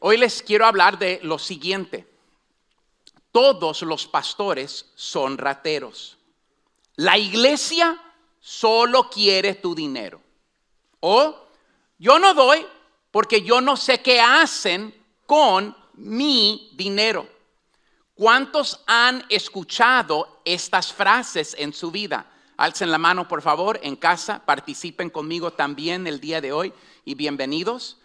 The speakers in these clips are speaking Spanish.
Hoy les quiero hablar de lo siguiente. Todos los pastores son rateros. La iglesia solo quiere tu dinero. O yo no doy porque yo no sé qué hacen con mi dinero. ¿Cuántos han escuchado estas frases en su vida? Alcen la mano, por favor, en casa. Participen conmigo también el día de hoy y bienvenidos.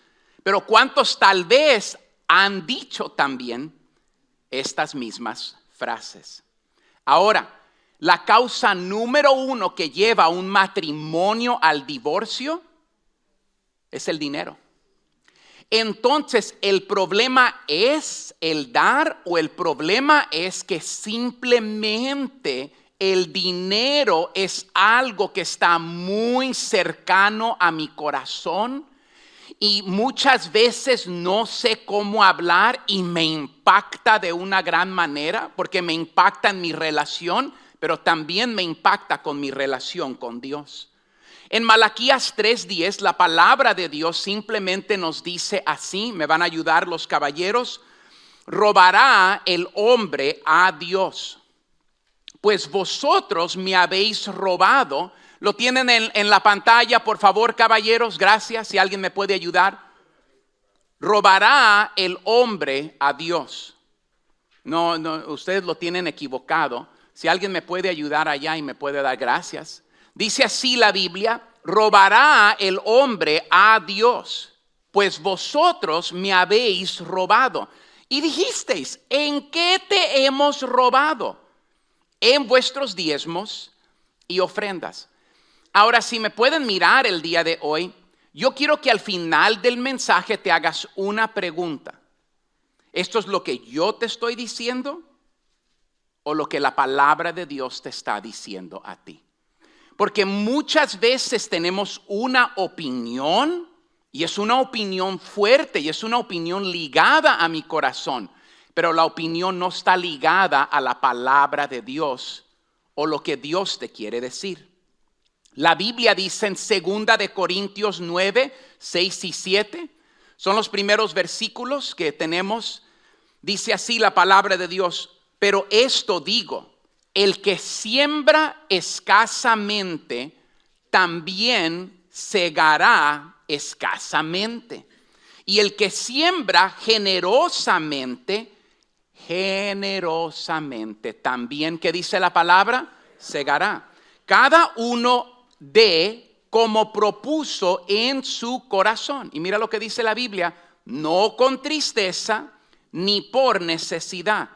Pero ¿cuántos tal vez han dicho también estas mismas frases? Ahora, la causa número 1 que lleva a un matrimonio al divorcio es el dinero. Entonces, ¿el problema es el dar o el problema es que simplemente el dinero es algo que está muy cercano a mi corazón? Y muchas veces no sé cómo hablar y me impacta de una gran manera porque me impacta en mi relación, pero también me impacta con mi relación con Dios. En Malaquías 3:10 la palabra de Dios simplemente nos dice así, me van a ayudar los caballeros: robará el hombre a Dios, pues vosotros me habéis robado. Lo tienen en la pantalla, por favor, caballeros, gracias, si alguien me puede ayudar. Robará el hombre a Dios. No, ustedes lo tienen equivocado. Si alguien me puede ayudar allá y me puede dar gracias. Dice así la Biblia: robará el hombre a Dios, pues vosotros me habéis robado. Y dijisteis: ¿en qué te hemos robado? En vuestros diezmos y ofrendas. Ahora, si me pueden mirar el día de hoy, yo quiero que al final del mensaje te hagas una pregunta. ¿Esto es lo que yo te estoy diciendo o lo que la palabra de Dios te está diciendo a ti? Porque muchas veces tenemos una opinión y es una opinión fuerte y es una opinión ligada a mi corazón, pero la opinión no está ligada a la palabra de Dios o lo que Dios te quiere decir. La Biblia dice en 2 de Corintios 9, 6 y 7, son los primeros versículos que tenemos. Dice así la palabra de Dios: pero esto digo, el que siembra escasamente, también segará escasamente. Y el que siembra generosamente, también, ¿qué dice la palabra? Segará. Cada uno de como propuso en su corazón. Y mira lo que dice la Biblia: no con tristeza ni por necesidad,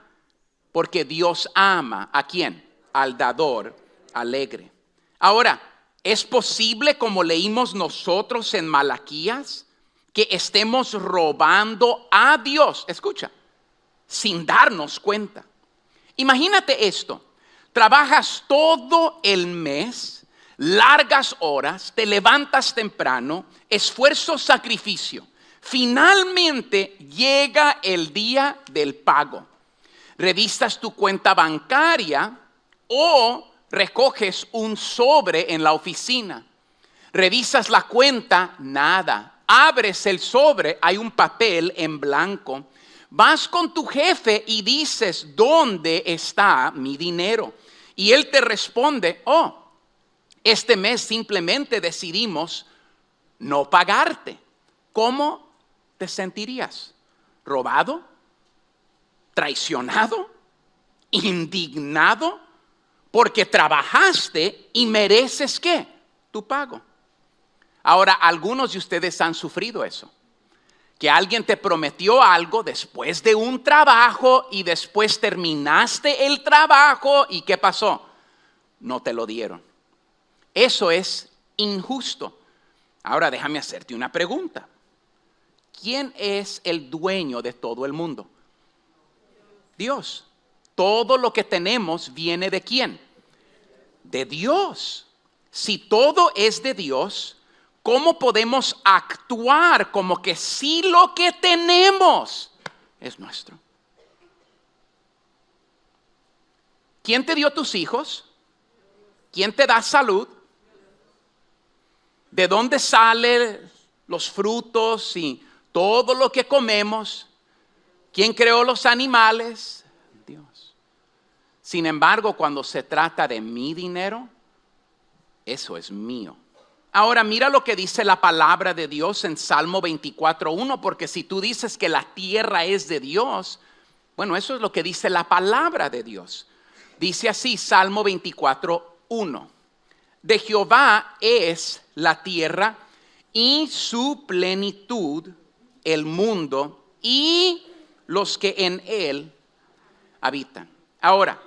porque Dios ama ¿a quién? Al dador alegre. Ahora, ¿es posible, como leímos nosotros en Malaquías, que estemos robando a Dios? Escucha, sin darnos cuenta. Imagínate esto: trabajas todo el mes, largas horas, te levantas temprano, esfuerzo, sacrificio. Finalmente llega el día del pago. Revisas tu cuenta bancaria o recoges un sobre en la oficina. Revisas la cuenta, nada. Abres el sobre, hay un papel en blanco. Vas con tu jefe y dices: ¿dónde está mi dinero? Y él te responde: este mes simplemente decidimos no pagarte. ¿Cómo te sentirías? ¿Robado? ¿Traicionado? ¿Indignado? Porque trabajaste y mereces ¿qué? Tu pago. Ahora, algunos de ustedes han sufrido eso. Que alguien te prometió algo después de un trabajo y después terminaste el trabajo y ¿qué pasó? No te lo dieron. Eso es injusto. Ahora déjame hacerte una pregunta. ¿Quién es el dueño de todo el mundo? Dios. Todo lo que tenemos viene ¿de quién? De Dios. Si todo es de Dios, ¿cómo podemos actuar como que sí lo que tenemos es nuestro? ¿Quién te dio tus hijos? ¿Quién te da salud? ¿De dónde salen los frutos y todo lo que comemos? ¿Quién creó los animales? Dios. Sin embargo, cuando se trata de mi dinero, eso es mío. Ahora mira lo que dice la palabra de Dios en Salmo 24:1, porque si tú dices que la tierra es de Dios, bueno, eso es lo que dice la palabra de Dios. Dice así, Salmo 24:1. De Jehová es la tierra y su plenitud, el mundo y los que en él habitan. Ahora,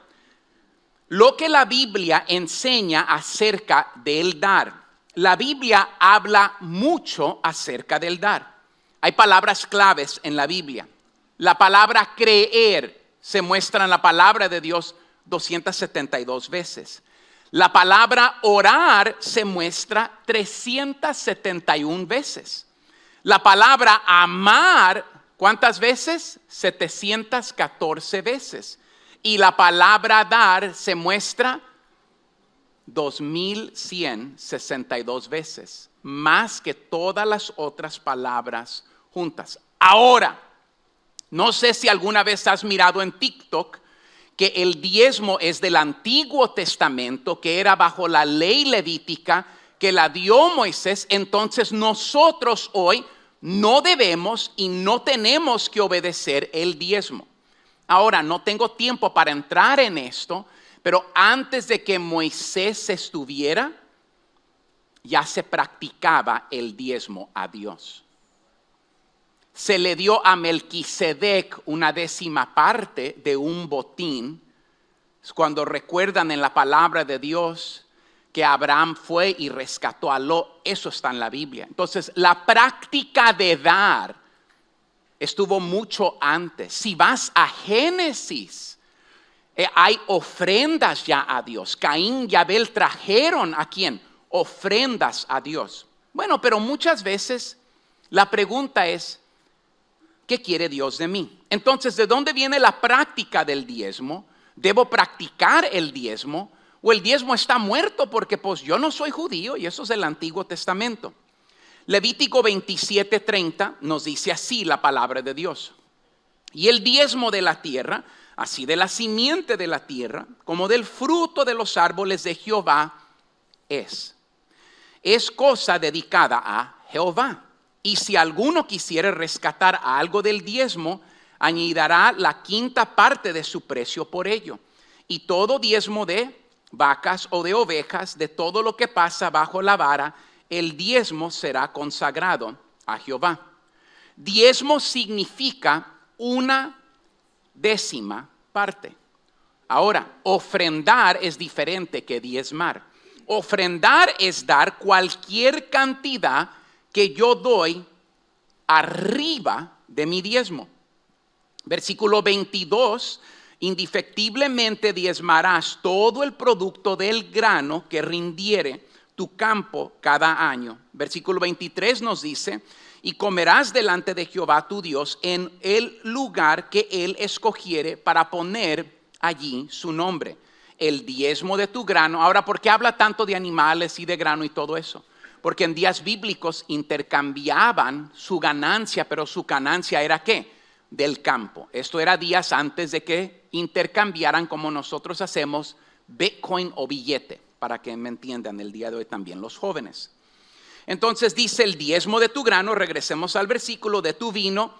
lo que la Biblia enseña acerca del dar. La Biblia habla mucho acerca del dar. Hay palabras claves en la Biblia. La palabra creer se muestra en la palabra de Dios 272 veces. La palabra orar se muestra 371 veces. La palabra amar, ¿cuántas veces? 714 veces. Y la palabra dar se muestra 2162 veces, más que todas las otras palabras juntas. Ahora, no sé si alguna vez has mirado en TikTok que el diezmo es del Antiguo Testamento, que era bajo la ley levítica que la dio Moisés. Entonces nosotros hoy no debemos y no tenemos que obedecer el diezmo. Ahora, no tengo tiempo para entrar en esto, pero antes de que Moisés estuviera, ya se practicaba el diezmo a Dios. Se le dio a Melquisedec una 10ª parte de un botín. Cuando recuerdan en la palabra de Dios que Abraham fue y rescató a Lot, eso está en la Biblia. Entonces, la práctica de dar estuvo mucho antes. Si vas a Génesis, hay ofrendas ya a Dios. Caín y Abel trajeron ¿a quién? Ofrendas a Dios. Bueno, pero muchas veces la pregunta es, ¿qué quiere Dios de mí? Entonces, ¿de dónde viene la práctica del diezmo? ¿Debo practicar el diezmo? ¿O el diezmo está muerto porque pues yo no soy judío y eso es del Antiguo Testamento? Levítico 27:30 nos dice así la palabra de Dios. Y el diezmo de la tierra, así de la simiente de la tierra, como del fruto de los árboles de Jehová, es cosa dedicada a Jehová. Y si alguno quisiere rescatar algo del diezmo, añadirá la 5ª parte de su precio por ello. Y todo diezmo de vacas o de ovejas, de todo lo que pasa bajo la vara, el diezmo será consagrado a Jehová. Diezmo significa 1/10 parte. Ahora, ofrendar es diferente que diezmar. Ofrendar es dar cualquier cantidad que yo doy arriba de mi diezmo. Versículo 22, indefectiblemente diezmarás todo el producto del grano que rindiere tu campo cada año. Versículo 23 nos dice, y comerás delante de Jehová tu Dios en el lugar que él escogiere para poner allí su nombre. El diezmo de tu grano. Ahora, ¿por qué habla tanto de animales y de grano y todo eso? Porque en días bíblicos intercambiaban su ganancia, pero su ganancia era ¿qué? Del campo. Esto era días antes de que intercambiaran como nosotros hacemos Bitcoin o billete, para que me entiendan el día de hoy también los jóvenes. Entonces dice el diezmo de tu grano, regresemos al versículo, de tu vino,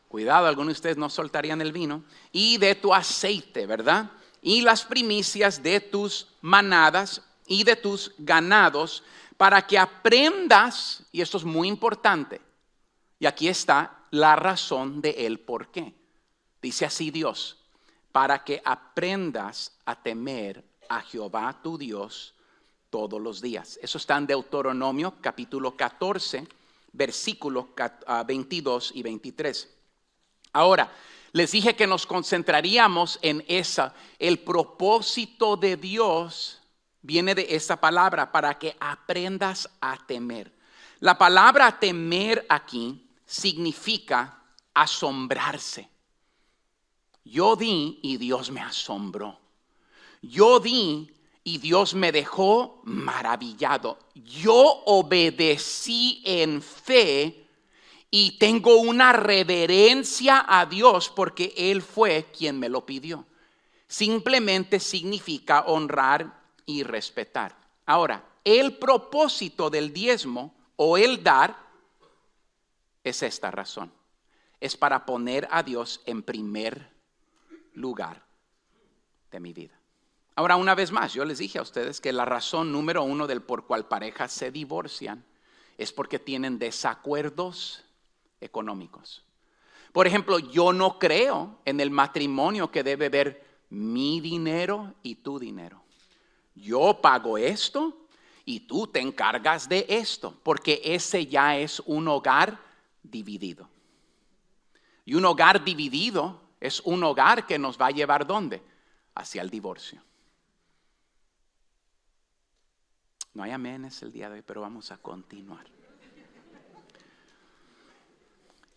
cuidado, algunos de ustedes no soltarían el vino, y de tu aceite, ¿verdad? Y las primicias de tus manadas y de tus ganados, para que aprendas, y esto es muy importante, y aquí está la razón de el por qué. Dice así Dios, para que aprendas a temer a Jehová tu Dios todos los días. Eso está en Deuteronomio capítulo 14, versículos 22 y 23. Ahora, les dije que nos concentraríamos en esa. El propósito de Dios viene de esa palabra, para que aprendas a temer. La palabra temer aquí significa asombrarse. Yo di y Dios me asombró. Yo di y Dios me dejó maravillado. Yo obedecí en fe y tengo una reverencia a Dios porque Él fue quien me lo pidió. Simplemente significa honrar y respetar. Ahora, el propósito del diezmo o el dar es esta razón. Es para poner a Dios en primer lugar de mi vida. Ahora, una vez más, yo les dije a ustedes que la razón número uno del por cual parejas se divorcian es porque tienen desacuerdos económicos. Por ejemplo, yo no creo en el matrimonio que debe haber mi dinero y tu dinero. Yo pago esto y tú te encargas de esto, porque ese ya es un hogar dividido. Y un hogar dividido es un hogar que nos va a llevar ¿dónde? Hacia el divorcio. No hay aménes el día de hoy, pero vamos a continuar.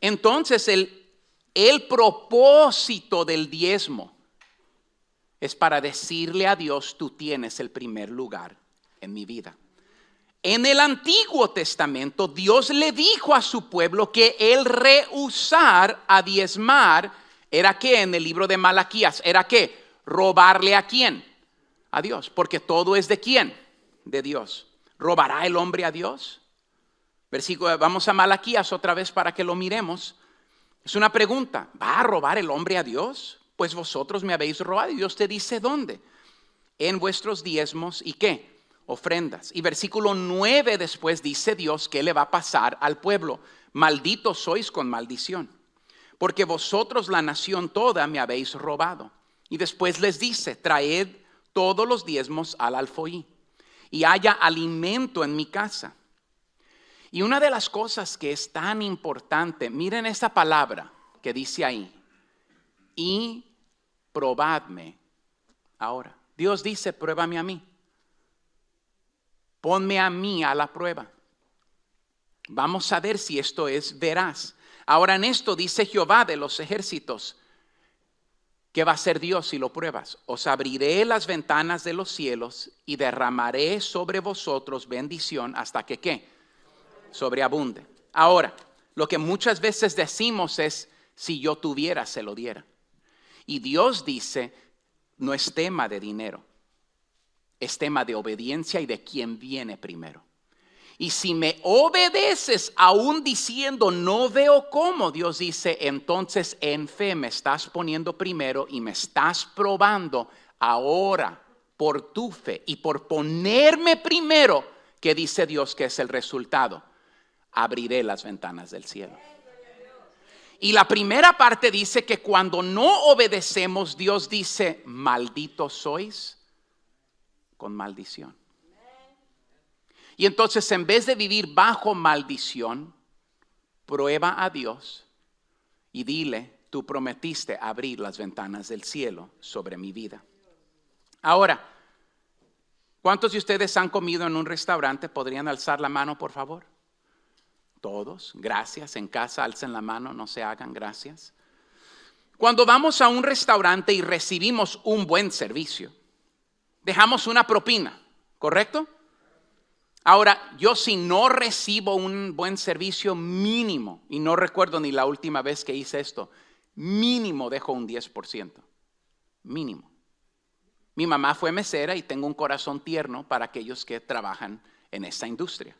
Entonces el propósito del diezmo es para decirle a Dios, tú tienes el primer lugar en mi vida. En el Antiguo Testamento, Dios le dijo a su pueblo que el rehusar a diezmar era que en el libro de Malaquías, era que robarle a quién, a Dios, porque todo es de quién, de Dios. ¿Robará el hombre a Dios? Versículo, vamos a Malaquías otra vez para que lo miremos. Es una pregunta, ¿va a robar el hombre a Dios? Pues vosotros me habéis robado. Y Dios te dice ¿dónde? En vuestros diezmos y ¿qué? Ofrendas. Y versículo 9 después dice Dios que le va a pasar al pueblo. Malditos sois con maldición, porque vosotros la nación toda me habéis robado. Y después les dice, traed todos los diezmos al alfolí y haya alimento en mi casa. Y una de las cosas que es tan importante, miren esta palabra que dice ahí, y probadme ahora. Dios dice, pruébame a mí. Ponme a mí a la prueba. Vamos a ver si esto es veraz. Ahora en esto dice Jehová de los ejércitos, ¿qué va a hacer Dios si lo pruebas? Os abriré las ventanas de los cielos y derramaré sobre vosotros bendición hasta que ¿qué? Sobreabunde. Ahora, lo que muchas veces decimos es, si yo tuviera, se lo diera. Y Dios dice, no es tema de dinero, es tema de obediencia y de quién viene primero. Y si me obedeces aún diciendo no veo cómo, Dios dice, entonces en fe me estás poniendo primero y me estás probando ahora por tu fe y por ponerme primero, que dice Dios que es el resultado. Abriré las ventanas del cielo. Y la primera parte dice que cuando no obedecemos, Dios dice, malditos sois con maldición. Y entonces en vez de vivir bajo maldición, prueba a Dios y dile, tú prometiste abrir las ventanas del cielo sobre mi vida. Ahora, ¿cuántos de ustedes han comido en un restaurante? ¿Podrían alzar la mano, por favor? Todos, gracias. En casa alcen la mano, no se hagan, gracias. Cuando vamos a un restaurante y recibimos un buen servicio, dejamos una propina, ¿correcto? Ahora, yo si no recibo un buen servicio mínimo, y no recuerdo ni la última vez que hice esto, mínimo dejo un 10%, mínimo. Mi mamá fue mesera y tengo un corazón tierno para aquellos que trabajan en esta industria.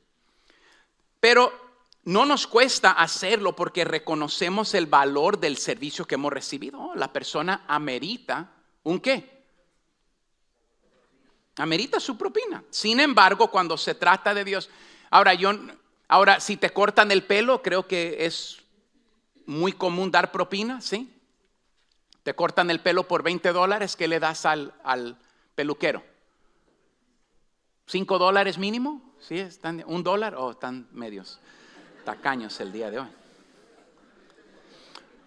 Pero no nos cuesta hacerlo porque reconocemos el valor del servicio que hemos recibido. La persona amerita ¿un qué? Amerita su propina. Sin embargo, cuando se trata de Dios, ahora si te cortan el pelo, creo que es muy común dar propina, ¿sí? Te cortan el pelo por $20, ¿qué le das al peluquero? $5 mínimo, ¿sí? ¿Están $1 o están medios tacaños el día de hoy?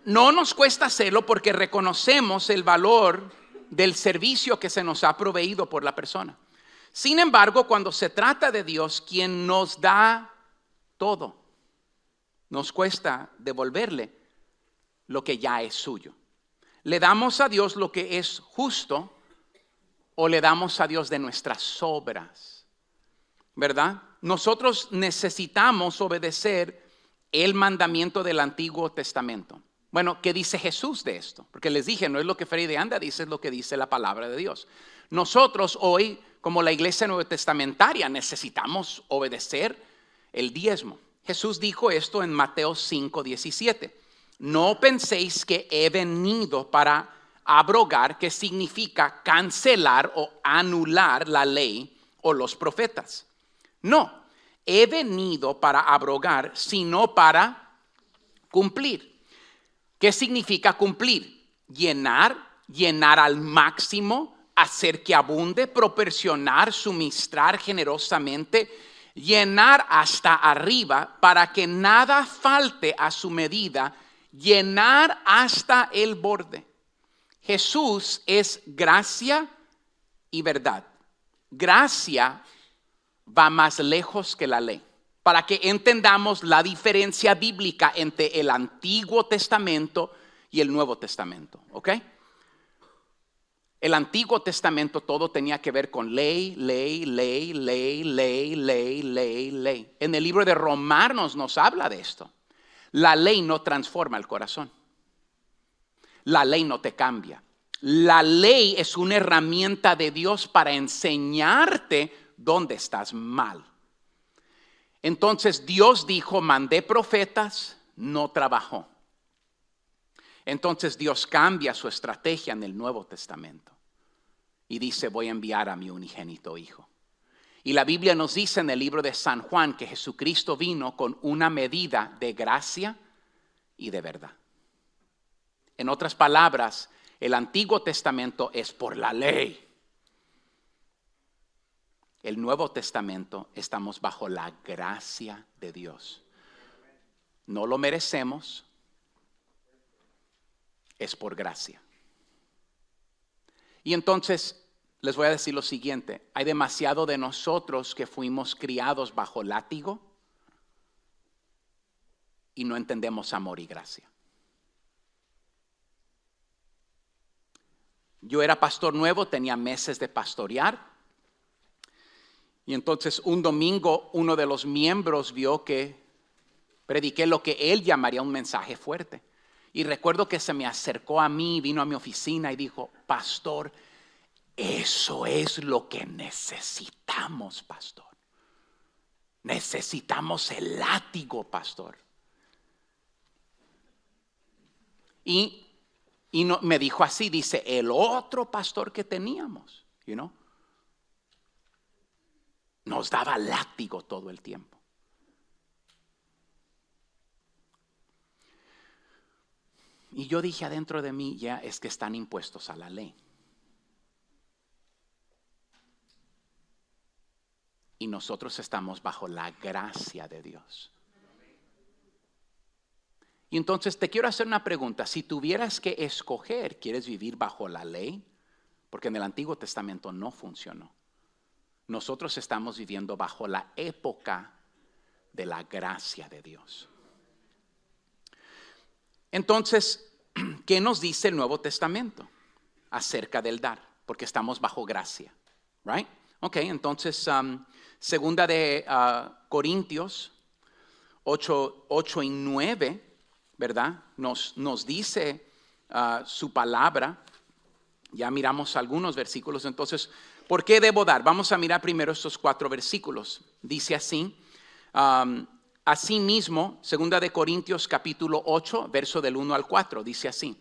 No nos cuesta hacerlo porque reconocemos el valor del servicio que se nos ha proveído por la persona. Sin embargo, cuando se trata de Dios, quien nos da todo, nos cuesta devolverle lo que ya es suyo. ¿Le damos a Dios lo que es justo o le damos a Dios de nuestras obras? ¿Verdad? Nosotros necesitamos obedecer el mandamiento del Antiguo Testamento. Bueno, ¿qué dice Jesús de esto? Porque les dije, no es lo que Freddy de Anda dice, es lo que dice la palabra de Dios. Nosotros hoy, como la iglesia nuevotestamentaria, necesitamos obedecer el diezmo. Jesús dijo esto en Mateo 5:17. No penséis que he venido para abrogar, que significa cancelar o anular la ley o los profetas. No, he venido para abrogar, sino para cumplir. ¿Qué significa cumplir? Llenar al máximo, hacer que abunde, proporcionar, suministrar generosamente, llenar hasta arriba para que nada falte a su medida, llenar hasta el borde. Jesús es gracia y verdad. Gracia va más lejos que la ley. Para que entendamos la diferencia bíblica entre el Antiguo Testamento y el Nuevo Testamento, ¿ok? El Antiguo Testamento todo tenía que ver con ley. En el libro de Romanos nos habla de esto. La ley no transforma el corazón. La ley no te cambia. La ley es una herramienta de Dios para enseñarte dónde estás mal. Entonces Dios dijo, mandé profetas, no trabajó. Entonces Dios cambia su estrategia en el Nuevo Testamento y dice, voy a enviar a mi unigénito hijo. Y la Biblia nos dice en el libro de San Juan que Jesucristo vino con una medida de gracia y de verdad. En otras palabras, el Antiguo Testamento es por la ley. El Nuevo Testamento estamos bajo la gracia de Dios. No lo merecemos, es por gracia. Y entonces les voy a decir lo siguiente, hay demasiado de nosotros que fuimos criados bajo látigo y no entendemos amor y gracia. Yo era pastor nuevo, tenía meses de pastorear. Y entonces un domingo uno de los miembros vio que prediqué lo que él llamaría un mensaje fuerte. Y recuerdo que se me acercó a mí, vino a mi oficina y dijo, pastor, eso es lo que necesitamos, pastor. Necesitamos el látigo, pastor. Y me dijo así, dice, el otro pastor que teníamos, nos daba látigo todo el tiempo. Y yo dije adentro de mí, ya es que están impuestos a la ley. Y nosotros estamos bajo la gracia de Dios. Y entonces te quiero hacer una pregunta. Si tuvieras que escoger, ¿quieres vivir bajo la ley? Porque en el Antiguo Testamento no funcionó. Nosotros estamos viviendo bajo la época de la gracia de Dios. Entonces, ¿qué nos dice el Nuevo Testamento acerca del dar? Porque estamos bajo gracia, right? Ok, entonces, segunda de Corintios 8 y 9, ¿verdad? Nos dice su palabra. Ya miramos algunos versículos, entonces, ¿por qué debo dar? Vamos a mirar primero estos 4 versículos. Dice así, asimismo, segunda de Corintios capítulo 8, verso del 1 al 4, dice así.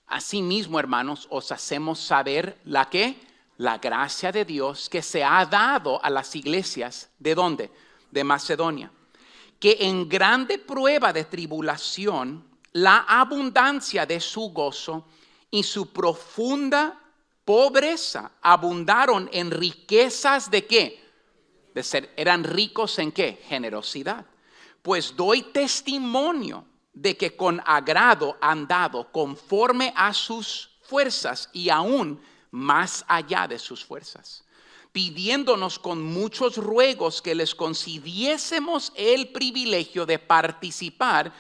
Asimismo, hermanos, os hacemos saber la gracia de Dios que se ha dado a las iglesias, ¿de dónde? De Macedonia. Que en grande prueba de tribulación, la abundancia de su gozo y su profunda pobreza abundaron en riquezas de ¿qué? Eran ricos en ¿qué? Generosidad. Pues doy testimonio de que con agrado han dado conforme a sus fuerzas y aún más allá de sus fuerzas, pidiéndonos con muchos ruegos que les concediésemos el privilegio de participar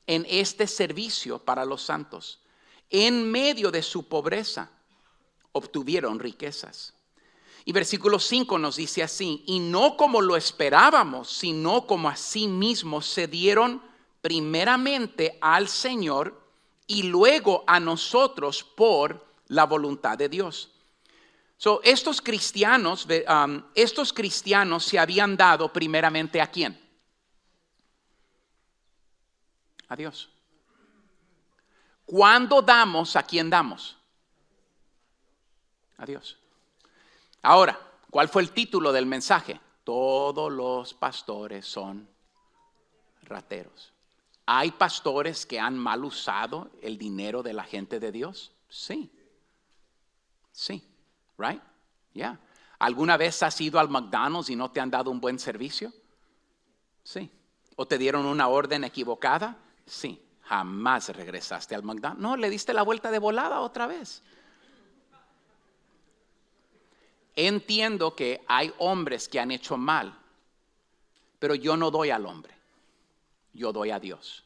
en este servicio para los santos. En medio de su pobreza obtuvieron riquezas. Y versículo 5 nos dice así, y no como lo esperábamos, sino como a sí mismos se dieron primeramente al Señor y luego a nosotros por la voluntad de Dios. Estos cristianos se habían dado primeramente ¿a quién? A Dios. ¿Cuándo damos, a quién damos? A Dios. Ahora, ¿cuál fue el título del mensaje? Todos los pastores son rateros. ¿Hay pastores que han mal usado el dinero de la gente de Dios? Sí. Sí. Right? Yeah. ¿Alguna vez has ido al McDonald's y no te han dado un buen servicio? Sí. ¿O te dieron una orden equivocada? Sí. Jamás regresaste al McDonald's. No, le diste la vuelta de volada otra vez. Entiendo que hay hombres que han hecho mal, pero yo no doy al hombre, yo doy a Dios.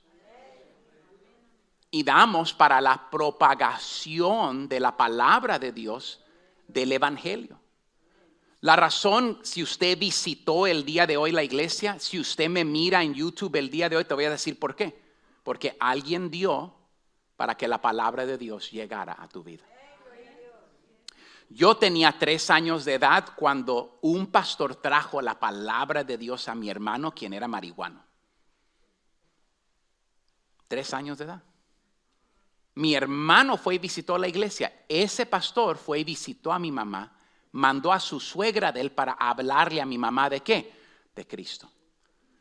Y damos para la propagación de la palabra de Dios, del evangelio. La razón, si usted visitó el día de hoy la iglesia, si usted me mira en YouTube el día de hoy, te voy a decir por qué. Porque alguien dio para que la palabra de Dios llegara a tu vida. Yo tenía 3 años de edad cuando un pastor trajo la palabra de Dios a mi hermano, quien era marihuano. 3 años de edad. Mi hermano fue y visitó la iglesia. Ese pastor fue y visitó a mi mamá. Mandó a su suegra de él para hablarle a mi mamá ¿de qué? De Cristo.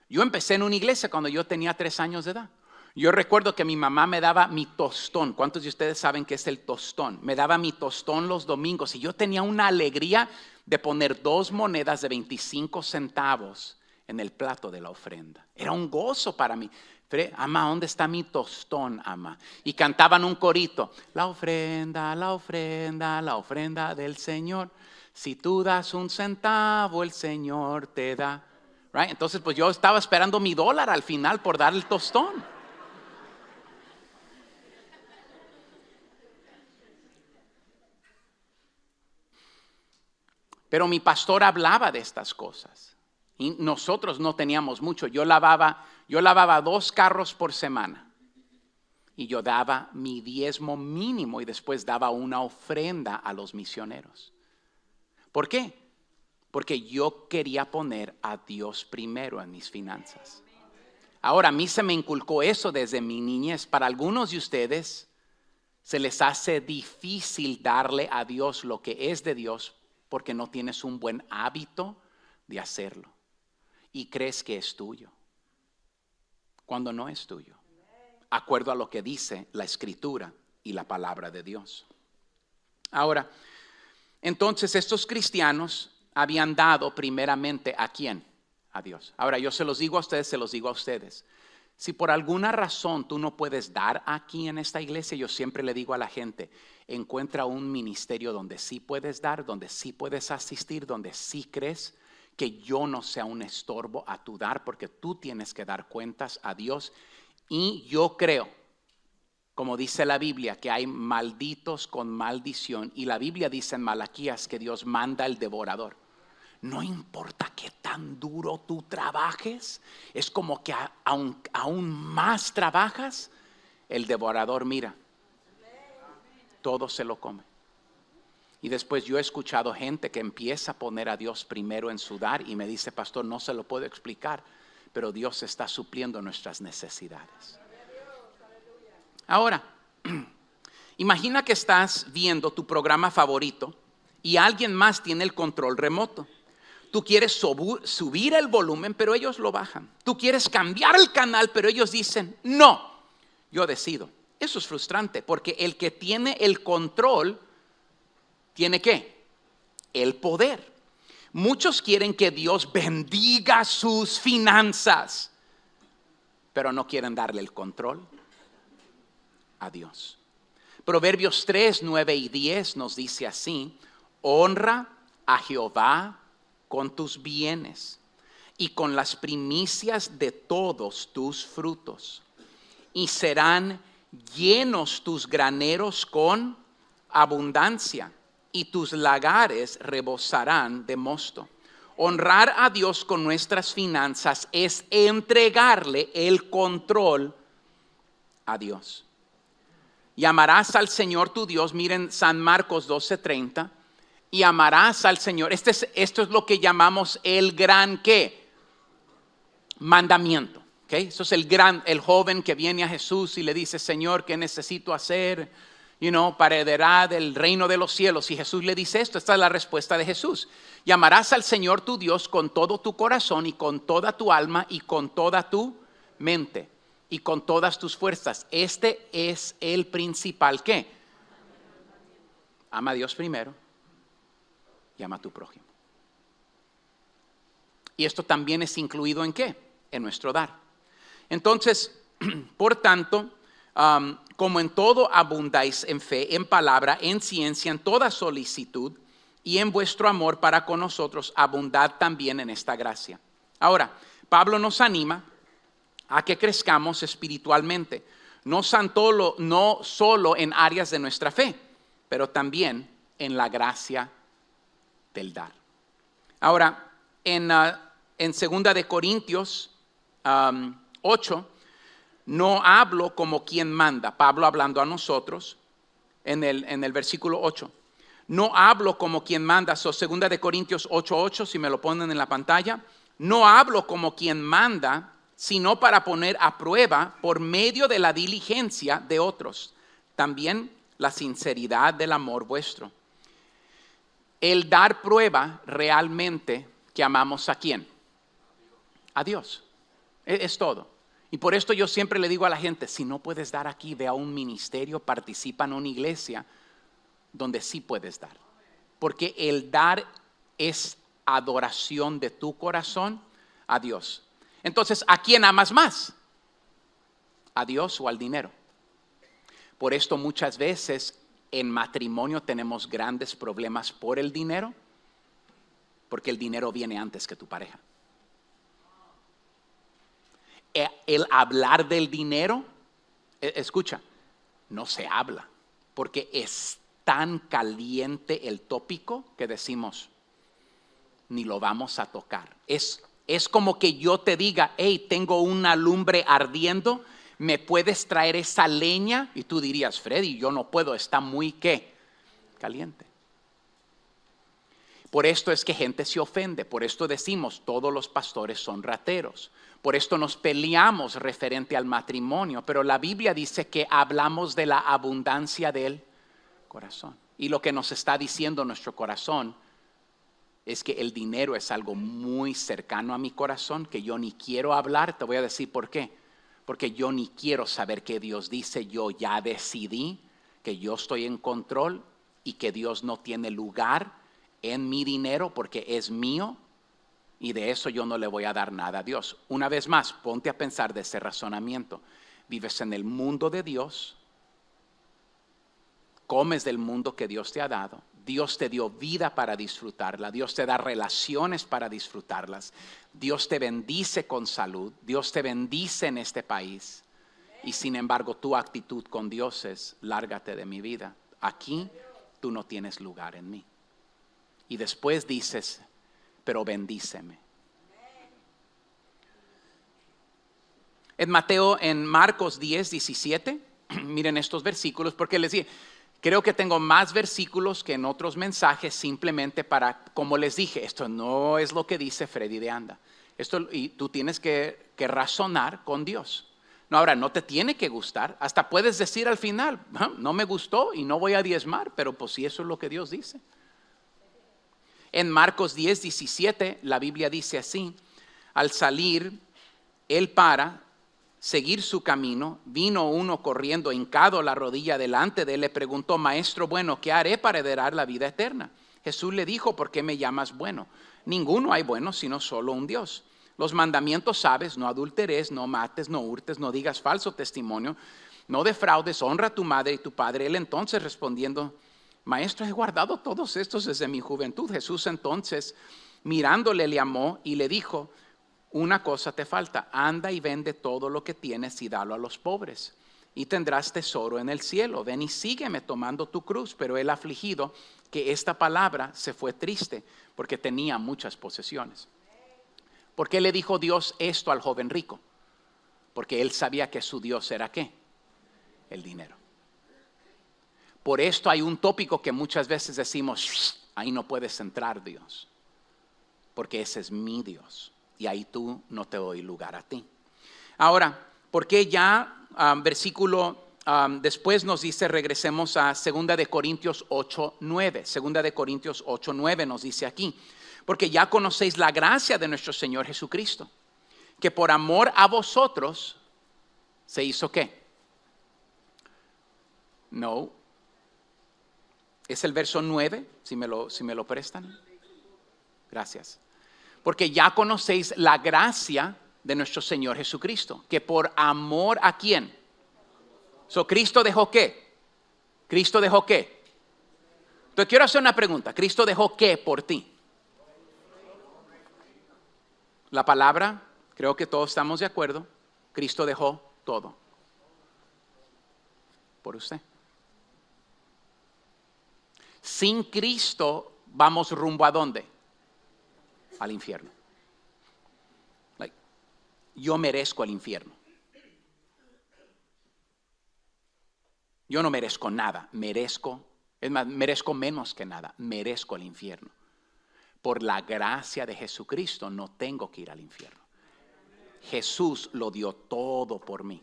Yo empecé en una iglesia cuando yo tenía 3 años de edad. Yo recuerdo que mi mamá me daba mi tostón. ¿Cuántos de ustedes saben qué es el tostón? Me daba mi tostón los domingos y yo tenía una alegría de poner 2 monedas de 25 centavos en el plato de la ofrenda. Era un gozo para mí. Ama, ¿dónde está mi tostón, ama? Y cantaban un corito. La ofrenda, la ofrenda, la ofrenda del Señor. Si tú das 1 centavo, el Señor te da. Right? Entonces, pues yo estaba esperando mi dólar al final por dar el tostón. Pero mi pastor hablaba de estas cosas. Y nosotros no teníamos mucho. Yo lavaba 2 carros por semana. Y yo daba mi diezmo mínimo y después daba una ofrenda a los misioneros. ¿Por qué? Porque yo quería poner a Dios primero en mis finanzas. Ahora, a mí se me inculcó eso desde mi niñez. Para algunos de ustedes se les hace difícil darle a Dios lo que es de Dios porque no tienes un buen hábito de hacerlo. Y crees que es tuyo, cuando no es tuyo, acuerdo a lo que dice la Escritura y la palabra de Dios. Ahora, entonces estos cristianos habían dado primeramente ¿a quién? A Dios. Ahora yo se los digo a ustedes, se los digo a ustedes. Si por alguna razón tú no puedes dar aquí en esta iglesia, yo siempre le digo a la gente, encuentra un ministerio donde sí puedes dar, donde sí puedes asistir, donde sí crees que yo no sea un estorbo a tu dar, porque tú tienes que dar cuentas a Dios. Y yo creo, como dice la Biblia, que hay malditos con maldición. Y la Biblia dice en Malaquías que Dios manda el devorador. No importa qué tan duro tú trabajes, es como que aún más trabajas, el devorador mira, todo se lo come. Y después yo he escuchado gente que empieza a poner a Dios primero en su dar y me dice, pastor, no se lo puedo explicar, pero Dios está supliendo nuestras necesidades. Ahora, imagina que estás viendo tu programa favorito y alguien más tiene el control remoto. Tú quieres subir el volumen, pero ellos lo bajan. Tú quieres cambiar el canal, pero ellos dicen, no, yo decido. Eso es frustrante porque el que tiene el control, ¿tiene qué? El poder. Muchos quieren que Dios bendiga sus finanzas, pero no quieren darle el control a Dios. Proverbios 3, 9 y 10 nos dice así, honra a Jehová con tus bienes y con las primicias de todos tus frutos, y serán llenos tus graneros con abundancia, y tus lagares rebosarán de mosto. Honrar a Dios con nuestras finanzas es entregarle el control a Dios. Y amarás al Señor tu Dios, miren San Marcos 12:30, y amarás al Señor. Esto es lo que llamamos el gran ¿qué? Mandamiento. ¿Okay? Eso es el joven que viene a Jesús y le dice, Señor, ¿qué necesito hacer? Para heredar el reino de los cielos. Y Jesús le dice esto, esta es la respuesta de Jesús. Y amarás al Señor tu Dios con todo tu corazón y con toda tu alma y con toda tu mente y con todas tus fuerzas. Este es el principal ¿qué? Ama a Dios primero y ama a tu prójimo. Y esto también es incluido ¿en qué? En nuestro dar. Entonces, por tanto, como en todo abundáis en fe, en palabra, en ciencia, en toda solicitud y en vuestro amor para con nosotros, abundad también en esta gracia. Ahora, Pablo nos anima a que crezcamos espiritualmente, no solo en áreas de nuestra fe, pero también en la gracia del dar. Ahora, en 2 de Corintios 8, no hablo como quien manda. Pablo hablando a nosotros en el versículo 8. No hablo como quien manda. 2 de Corintios 8:8, si me lo ponen en la pantalla. No hablo como quien manda, sino para poner a prueba por medio de la diligencia de otros. También la sinceridad del amor vuestro. El dar prueba realmente que amamos a quién. A Dios. Es todo. Y por esto yo siempre le digo a la gente, si no puedes dar aquí, ve a un ministerio, participa en una iglesia donde sí puedes dar. Porque el dar es adoración de tu corazón a Dios. Entonces, ¿a quién amas más? ¿A Dios o al dinero? Por esto muchas veces en matrimonio tenemos grandes problemas por el dinero, porque el dinero viene antes que tu pareja. El hablar del dinero, escucha, no se habla, porque es tan caliente el tópico que decimos, ni lo vamos a tocar. Es como que yo te diga, hey, tengo una lumbre ardiendo, ¿me puedes traer esa leña? Y tú dirías, Freddy, yo no puedo, está muy ¿qué? Caliente. Por esto es que gente se ofende, por esto decimos, todos los pastores son rateros. Por esto nos peleamos referente al matrimonio, pero la Biblia dice que hablamos de la abundancia del corazón. Y lo que nos está diciendo nuestro corazón es que el dinero es algo muy cercano a mi corazón, que yo ni quiero hablar. Te voy a decir por qué. Porque yo ni quiero saber qué Dios dice. Yo ya decidí que yo estoy en control y que Dios no tiene lugar en mi dinero porque es mío. Y de eso yo no le voy a dar nada a Dios. Una vez más, ponte a pensar de ese razonamiento. Vives en el mundo de Dios. Comes del mundo que Dios te ha dado. Dios te dio vida para disfrutarla. Dios te da relaciones para disfrutarlas. Dios te bendice con salud. Dios te bendice en este país. Y sin embargo, tu actitud con Dios es, lárgate de mi vida. Aquí tú no tienes lugar en mí. Y después dices, pero bendíceme. En Marcos 10:17, miren estos versículos, porque les dije, creo que tengo más versículos que en otros mensajes, simplemente para, como les dije, esto no es lo que dice Freddy de Anda. Y tú tienes que razonar con Dios. No, ahora, no te tiene que gustar, hasta puedes decir al final, no me gustó y no voy a diezmar, pero pues si eso es lo que Dios dice. En Marcos 10:17 la Biblia dice así, al salir él para seguir su camino, vino uno corriendo, hincado la rodilla delante de él, le preguntó, maestro bueno, ¿qué haré para heredar la vida eterna? Jesús le dijo, ¿por qué me llamas bueno? Ninguno hay bueno sino solo un Dios. Los mandamientos sabes, no adulteres, no mates, no hurtes, no digas falso testimonio, no defraudes, honra a tu madre y tu padre. Él entonces respondiendo, maestro, he guardado todos estos desde mi juventud. Jesús entonces, mirándole, le amó y le dijo, una cosa te falta, anda y vende todo lo que tienes y dalo a los pobres. y tendrás tesoro en el cielo. Ven y sígueme tomando tu cruz. Pero el afligido, que esta palabra se fue triste, porque tenía muchas posesiones. ¿Por qué le dijo Dios esto al joven rico? Porque él sabía que su Dios era ¿qué? El dinero. Por esto hay un tópico que muchas veces decimos, ahí no puedes entrar, Dios, porque ese es mi Dios y ahí tú no te doy lugar a ti. Ahora, ¿por qué ya versículo después nos dice, regresemos a 2 de Corintios 8:9? 2 de Corintios 8:9 nos dice aquí, porque ya conocéis la gracia de nuestro Señor Jesucristo, que por amor a vosotros se hizo ¿qué? No. Es el verso 9, si me lo prestan. Gracias. Porque ya conocéis la gracia de nuestro Señor Jesucristo, que por amor ¿a quién? ¿Cristo dejó qué? ¿Cristo dejó qué? Entonces quiero hacer una pregunta. ¿Cristo dejó qué por ti? La palabra, creo que todos estamos de acuerdo. Cristo dejó todo por usted. Sin Cristo vamos rumbo ¿a dónde? Al infierno. Yo merezco el infierno. Yo no merezco nada, es más, merezco menos que nada, merezco el infierno. Por la gracia de Jesucristo no tengo que ir al infierno. Jesús lo dio todo por mí.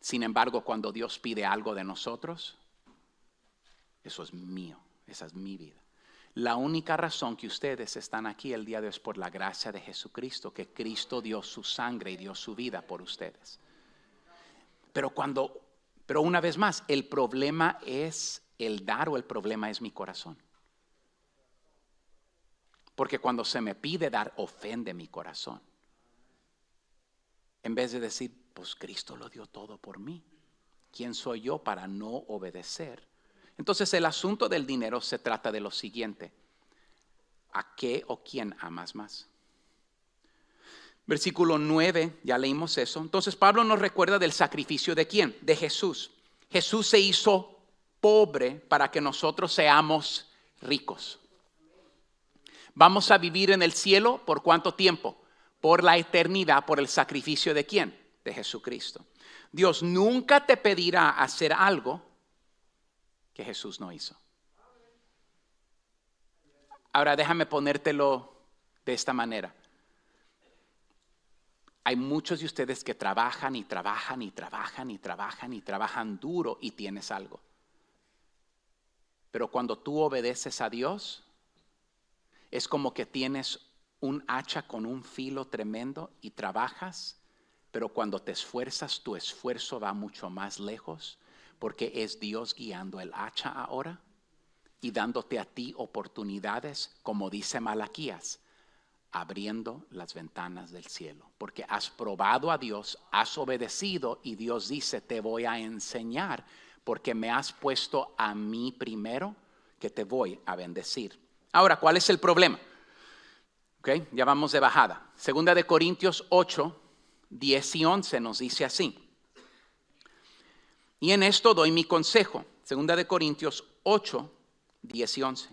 Sin embargo, cuando Dios pide algo de nosotros, eso es mío, esa es mi vida. La única razón que ustedes están aquí el día de hoy es por la gracia de Jesucristo, que Cristo dio su sangre y dio su vida por ustedes. Pero una vez más, ¿el problema es el dar o el problema es mi corazón? Porque cuando se me pide dar, ofende mi corazón. En vez de decir, pues Cristo lo dio todo por mí. ¿Quién soy yo para no obedecer? Entonces el asunto del dinero se trata de lo siguiente. ¿A qué o quién amas más? Versículo 9, ya leímos eso. Entonces Pablo nos recuerda del sacrificio de ¿quién? De Jesús. Jesús se hizo pobre para que nosotros seamos ricos. Vamos a vivir en el cielo ¿por cuánto tiempo? Por la eternidad, por el sacrificio de ¿quién? De Jesucristo. Dios nunca te pedirá hacer algo que Jesús no hizo. Ahora déjame ponértelo de esta manera. Hay muchos de ustedes que trabajan y trabajan y trabajan y trabajan y trabajan duro y tienes algo. Pero cuando tú obedeces a Dios, es como que tienes un hacha con un filo tremendo y trabajas, pero cuando te esfuerzas, tu esfuerzo va mucho más lejos, porque es Dios guiando el hacha ahora y dándote a ti oportunidades, como dice Malaquías, abriendo las ventanas del cielo, porque has probado a Dios, has obedecido y Dios dice, te voy a enseñar, porque me has puesto a mí primero, que te voy a bendecir. Ahora, ¿cuál es el problema? Okay, ya vamos de bajada. 2 de Corintios 8, 10 y 11 nos dice así. Y en esto doy mi consejo. 2 de Corintios 8, 10 y 11.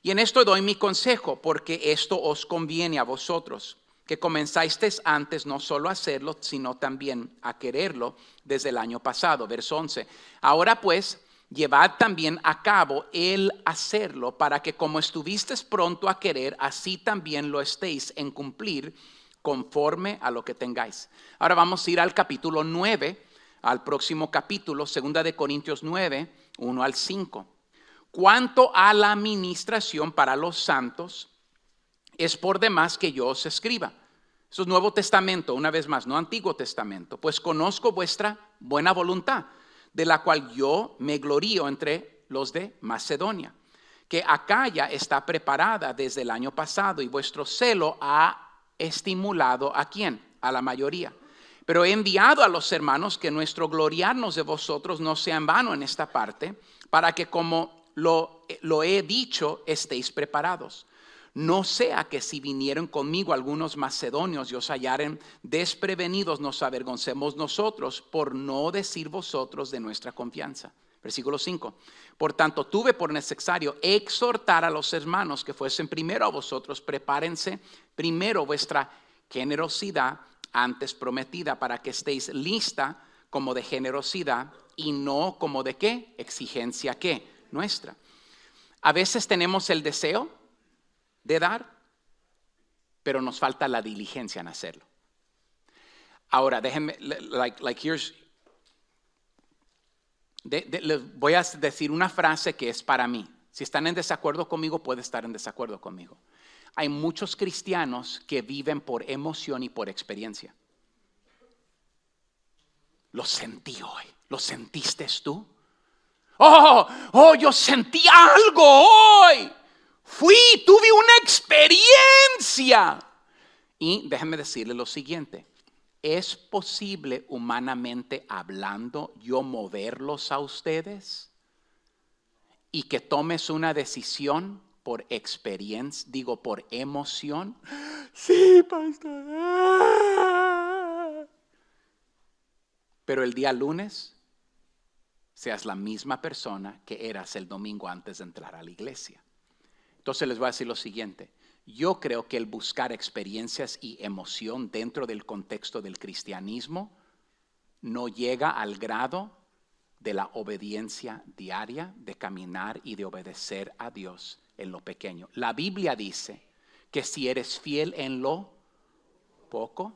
Y en esto doy mi consejo, porque esto os conviene a vosotros, que comenzasteis antes no solo a hacerlo, sino también a quererlo desde el año pasado. Verso 11. Ahora pues, llevad también a cabo el hacerlo, para que como estuvisteis pronto a querer, así también lo estéis en cumplir conforme a lo que tengáis. Ahora vamos a ir al capítulo 9, al próximo capítulo, 2 de Corintios 9, 1 al 5. Cuanto a la ministración para los santos, es por demás que yo os escriba. Eso es Nuevo Testamento, una vez más, no Antiguo Testamento. Pues conozco vuestra buena voluntad, de la cual yo me glorío entre los de Macedonia, que Acaya está preparada desde el año pasado y vuestro celo ha estimulado ¿a quién? A la mayoría. Pero he enviado a los hermanos que nuestro gloriarnos de vosotros no sea en vano en esta parte, para que como lo he dicho, estéis preparados. No sea que si vinieron conmigo algunos macedonios y os hallaren desprevenidos, nos avergoncemos nosotros por no decir vosotros de nuestra confianza. Versículo 5. Por tanto, tuve por necesario exhortar a los hermanos que fuesen primero a vosotros. Prepárense primero vuestra generosidad antes prometida, para que estéis lista como de generosidad y no como de ¿qué? Exigencia ¿qué? Nuestra. A veces tenemos el deseo de dar, pero nos falta la diligencia en hacerlo. Ahora, déjenme, les voy a decir una frase que es para mí. Si están en desacuerdo conmigo, puede estar en desacuerdo conmigo. Hay muchos cristianos que viven por emoción y por experiencia. Lo sentí hoy. ¿Lo sentiste tú? Yo sentí algo hoy. Tuve una experiencia. Y déjenme decirle lo siguiente. ¿Es posible humanamente hablando yo moverlos a ustedes? Y que tomes una decisión por experiencia, por emoción. Sí, pastor. Pero el día lunes seas la misma persona que eras el domingo antes de entrar a la iglesia. Entonces les voy a decir lo siguiente. Yo creo que el buscar experiencias y emoción dentro del contexto del cristianismo no llega al grado de la obediencia diaria, de caminar y de obedecer a Dios en lo pequeño. La Biblia dice que si eres fiel en lo poco,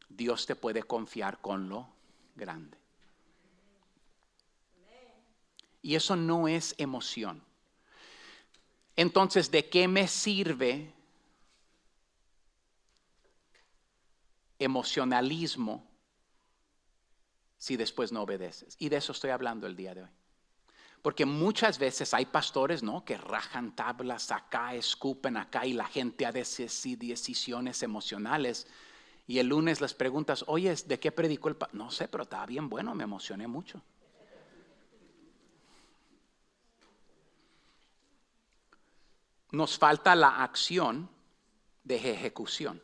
Dios te puede confiar con lo grande. Y eso no es emoción. Entonces, ¿de qué me sirve emocionalismo si después no obedeces? Y de eso estoy hablando el día de hoy. Porque muchas veces hay pastores, ¿no?, que rajan tablas acá, escupen acá y la gente hace decisiones emocionales. Y el lunes les preguntas, oye, ¿de qué predicó el pastor? No sé, pero estaba bien bueno, me emocioné mucho. Nos falta la acción de ejecución.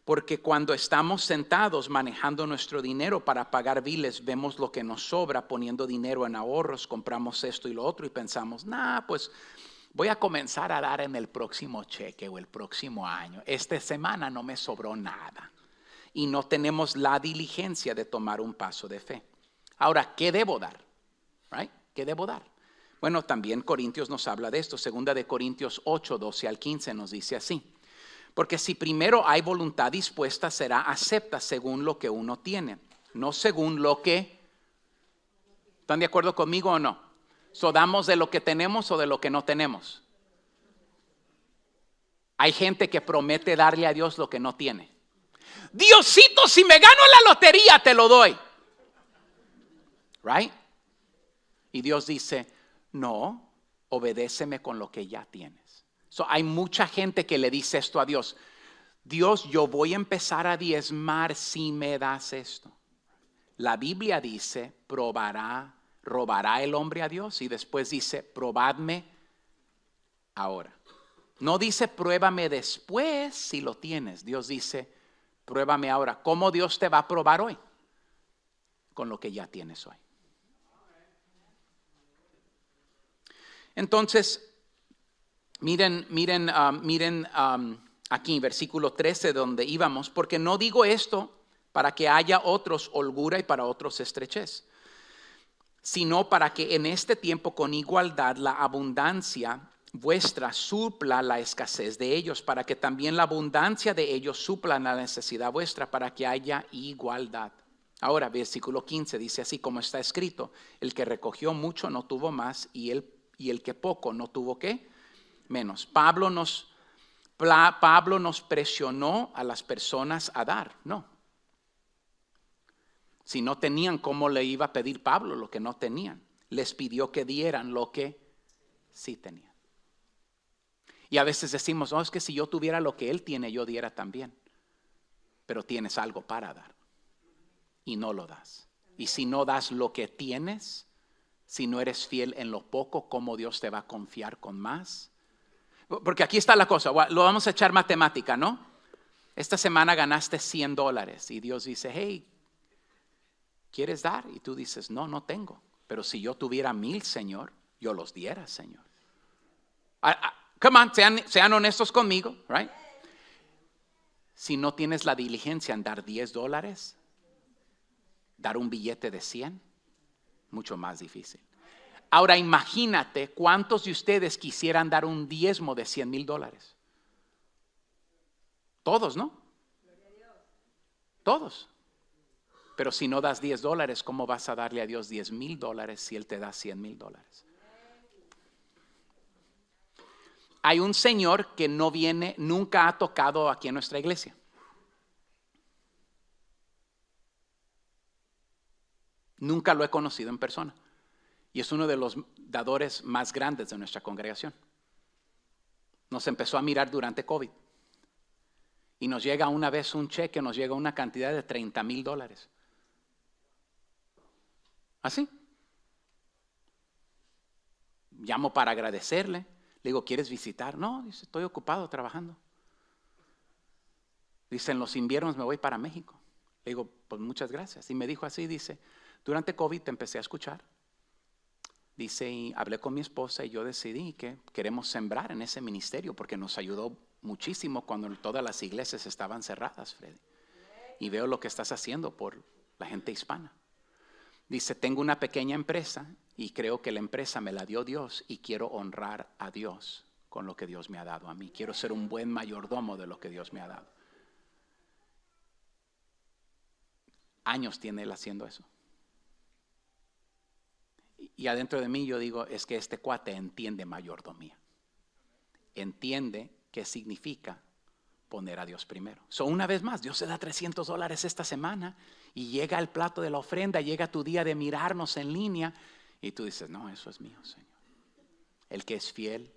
Porque cuando estamos sentados manejando nuestro dinero para pagar biles, vemos lo que nos sobra poniendo dinero en ahorros, compramos esto y lo otro y pensamos, pues voy a comenzar a dar en el próximo cheque o el próximo año. Esta semana no me sobró nada. Y no tenemos la diligencia de tomar un paso de fe. Ahora, ¿qué debo dar? Right? ¿Qué debo dar? Bueno, también Corintios nos habla de esto. Segunda de Corintios 8, 12 al 15 nos dice así. Porque si primero hay voluntad dispuesta, será acepta según lo que uno tiene, no según lo que... ¿Están de acuerdo conmigo o no? ¿Damos de lo que tenemos o de lo que no tenemos? Hay gente que promete darle a Dios lo que no tiene. Diosito, si me gano la lotería, te lo doy. Right? Y Dios dice, no, obedéceme con lo que ya tienes. Hay mucha gente que le dice esto a Dios. Dios, yo voy a empezar a diezmar si me das esto. La Biblia dice, robará el hombre a Dios. Y después dice, probadme ahora. No dice, pruébame después si lo tienes. Dios dice, pruébame ahora. ¿Cómo Dios te va a probar hoy? Con lo que ya tienes hoy. Entonces, miren aquí, versículo 13, donde íbamos, porque no digo esto para que haya otros holgura y para otros estrechez, sino para que en este tiempo con igualdad la abundancia vuestra supla la escasez de ellos, para que también la abundancia de ellos supla la necesidad vuestra, para que haya igualdad. Ahora, versículo 15 dice así como está escrito, el que recogió mucho no tuvo más y el que poco no tuvo ¿qué? Menos. Pablo nos presionó a las personas a dar, no. Si no tenían, ¿cómo le iba a pedir Pablo lo que no tenían? Les pidió que dieran lo que sí tenían. Y a veces decimos, es que si yo tuviera lo que él tiene, yo diera también. Pero tienes algo para dar y no lo das. Y si no das lo que tienes, si no eres fiel en lo poco, ¿cómo Dios te va a confiar con más? Porque aquí está la cosa, lo vamos a echar matemática, ¿no? Esta semana ganaste $100 y Dios dice, hey, ¿quieres dar? Y tú dices, no, no tengo. Pero si yo tuviera 1,000, Señor, yo los diera, Señor. Come on, sean honestos conmigo, right? Si no tienes la diligencia en dar $10, dar un billete de 100, mucho más difícil. Ahora imagínate cuántos de ustedes quisieran dar un diezmo de $100,000. Todos, ¿no? Todos. Pero si no das $10, ¿cómo vas a darle a Dios $10,000 si Él te da $100,000? Hay un señor que no viene, nunca ha tocado aquí en nuestra iglesia. Nunca lo he conocido en persona. Y es uno de los dadores más grandes de nuestra congregación. Nos empezó a mirar durante COVID. Y nos llega una vez un cheque, nos llega una cantidad de $30,000. ¿Así? Llamo para agradecerle. Le digo, ¿quieres visitar? No, dice, estoy ocupado trabajando. Dice, en los inviernos me voy para México. Le digo, pues muchas gracias. Y me dijo así, dice, durante COVID te empecé a escuchar. Dice, y hablé con mi esposa y yo decidí que queremos sembrar en ese ministerio porque nos ayudó muchísimo cuando todas las iglesias estaban cerradas, Freddy. Y veo lo que estás haciendo por la gente hispana. Dice, tengo una pequeña empresa y creo que la empresa me la dio Dios y quiero honrar a Dios con lo que Dios me ha dado a mí. Quiero ser un buen mayordomo de lo que Dios me ha dado. Años tiene él haciendo eso. Y adentro de mí yo digo, es que este cuate entiende mayordomía. Entiende qué significa poner a Dios primero. Una vez más, Dios se da $300 esta semana y llega el plato de la ofrenda, llega tu día de mirarnos en línea y tú dices, no, eso es mío, Señor. El que es fiel